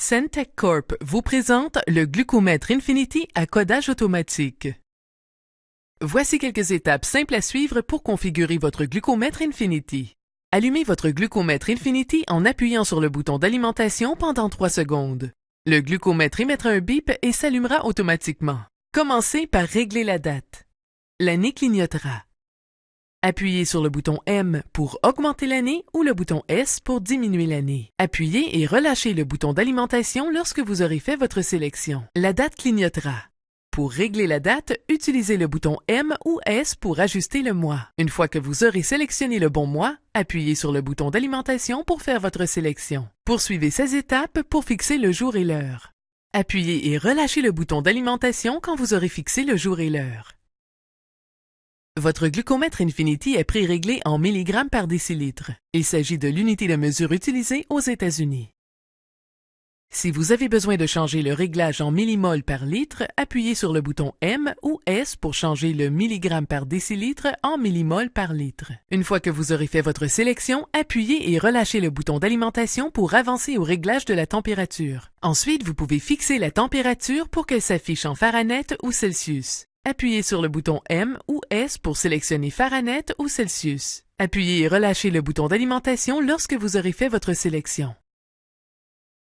Centech Corp vous présente le Glucomètre Infinity à codage automatique. Voici quelques étapes simples à suivre pour configurer votre Glucomètre Infinity. Allumez votre Glucomètre Infinity en appuyant sur le bouton d'alimentation pendant 3 secondes. Le glucomètre émettra un bip et s'allumera automatiquement. Commencez par régler la date. L'année clignotera. Appuyez sur le bouton M pour augmenter l'année ou le bouton S pour diminuer l'année. Appuyez et relâchez le bouton d'alimentation lorsque vous aurez fait votre sélection. La date clignotera. Pour régler la date, utilisez le bouton M ou S pour ajuster le mois. Une fois que vous aurez sélectionné le bon mois, appuyez sur le bouton d'alimentation pour faire votre sélection. Poursuivez ces étapes pour fixer le jour et l'heure. Appuyez et relâchez le bouton d'alimentation quand vous aurez fixé le jour et l'heure. Votre glucomètre Infinity est pré-réglé en milligrammes par décilitre. Il s'agit de l'unité de mesure utilisée aux États-Unis. Si vous avez besoin de changer le réglage en millimol par litre, appuyez sur le bouton M ou S pour changer le milligramme par décilitre en millimol par litre. Une fois que vous aurez fait votre sélection, appuyez et relâchez le bouton d'alimentation pour avancer au réglage de la température. Ensuite, vous pouvez fixer la température pour qu'elle s'affiche en Fahrenheit ou Celsius. Appuyez sur le bouton M ou S pour sélectionner Fahrenheit ou Celsius. Appuyez et relâchez le bouton d'alimentation lorsque vous aurez fait votre sélection.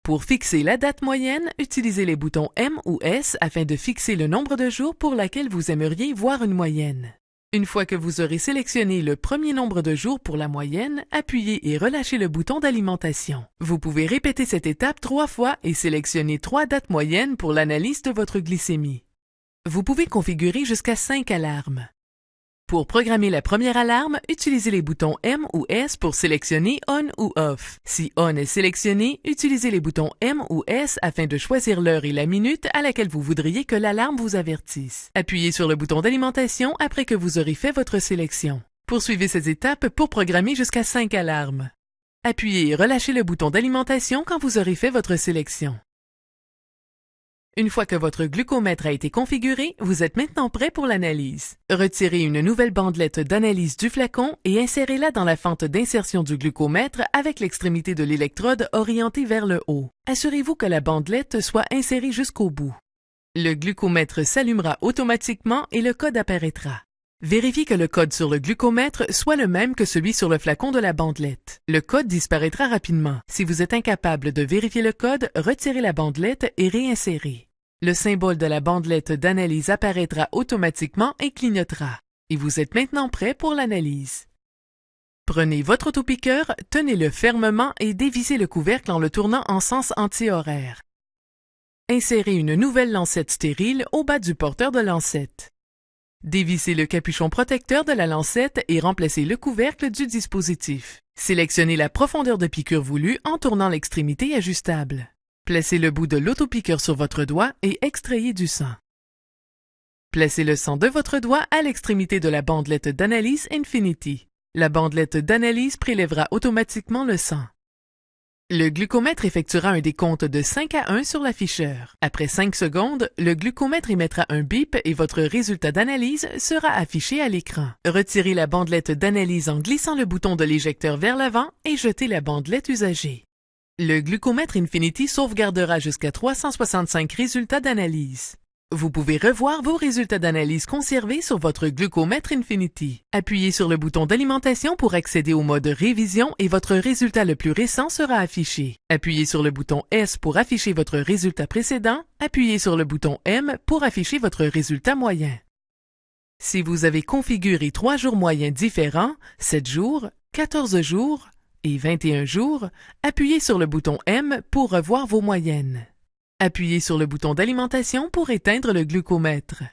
Pour fixer la date moyenne, utilisez les boutons M ou S afin de fixer le nombre de jours pour lequel vous aimeriez voir une moyenne. Une fois que vous aurez sélectionné le premier nombre de jours pour la moyenne, appuyez et relâchez le bouton d'alimentation. Vous pouvez répéter cette étape 3 fois et sélectionner 3 dates moyennes pour l'analyse de votre glycémie. Vous pouvez configurer jusqu'à 5 alarmes. Pour programmer la première alarme, utilisez les boutons M ou S pour sélectionner On ou Off. Si On est sélectionné, utilisez les boutons M ou S afin de choisir l'heure et la minute à laquelle vous voudriez que l'alarme vous avertisse. Appuyez sur le bouton d'alimentation après que vous aurez fait votre sélection. Poursuivez ces étapes pour programmer jusqu'à 5 alarmes. Appuyez et relâchez le bouton d'alimentation quand vous aurez fait votre sélection. Une fois que votre glucomètre a été configuré, vous êtes maintenant prêt pour l'analyse. Retirez une nouvelle bandelette d'analyse du flacon et insérez-la dans la fente d'insertion du glucomètre avec l'extrémité de l'électrode orientée vers le haut. Assurez-vous que la bandelette soit insérée jusqu'au bout. Le glucomètre s'allumera automatiquement et le code apparaîtra. Vérifiez que le code sur le glucomètre soit le même que celui sur le flacon de la bandelette. Le code disparaîtra rapidement. Si vous êtes incapable de vérifier le code, retirez la bandelette et réinsérez. Le symbole de la bandelette d'analyse apparaîtra automatiquement et clignotera. Et vous êtes maintenant prêt pour l'analyse. Prenez votre autopiqueur, tenez-le fermement et dévissez le couvercle en le tournant en sens anti-horaire. Insérez une nouvelle lancette stérile au bas du porteur de lancette. Dévissez le capuchon protecteur de la lancette et remplacez le couvercle du dispositif. Sélectionnez la profondeur de piqûre voulue en tournant l'extrémité ajustable. Placez le bout de l'autopiqueur sur votre doigt et extrayez du sang. Placez le sang de votre doigt à l'extrémité de la bandelette d'analyse Infinity. La bandelette d'analyse prélèvera automatiquement le sang. Le glucomètre effectuera un décompte de 5 à 1 sur l'afficheur. Après 5 secondes, le glucomètre émettra un bip et votre résultat d'analyse sera affiché à l'écran. Retirez la bandelette d'analyse en glissant le bouton de l'éjecteur vers l'avant et jetez la bandelette usagée. Le glucomètre Infinity sauvegardera jusqu'à 365 résultats d'analyse. Vous pouvez revoir vos résultats d'analyse conservés sur votre glucomètre Infinity. Appuyez sur le bouton d'alimentation pour accéder au mode révision et votre résultat le plus récent sera affiché. Appuyez sur le bouton S pour afficher votre résultat précédent. Appuyez sur le bouton M pour afficher votre résultat moyen. Si vous avez configuré 3 jours moyens différents, 7 jours, 14 jours et 21 jours, appuyez sur le bouton M pour revoir vos moyennes. Appuyez sur le bouton d'alimentation pour éteindre le glucomètre.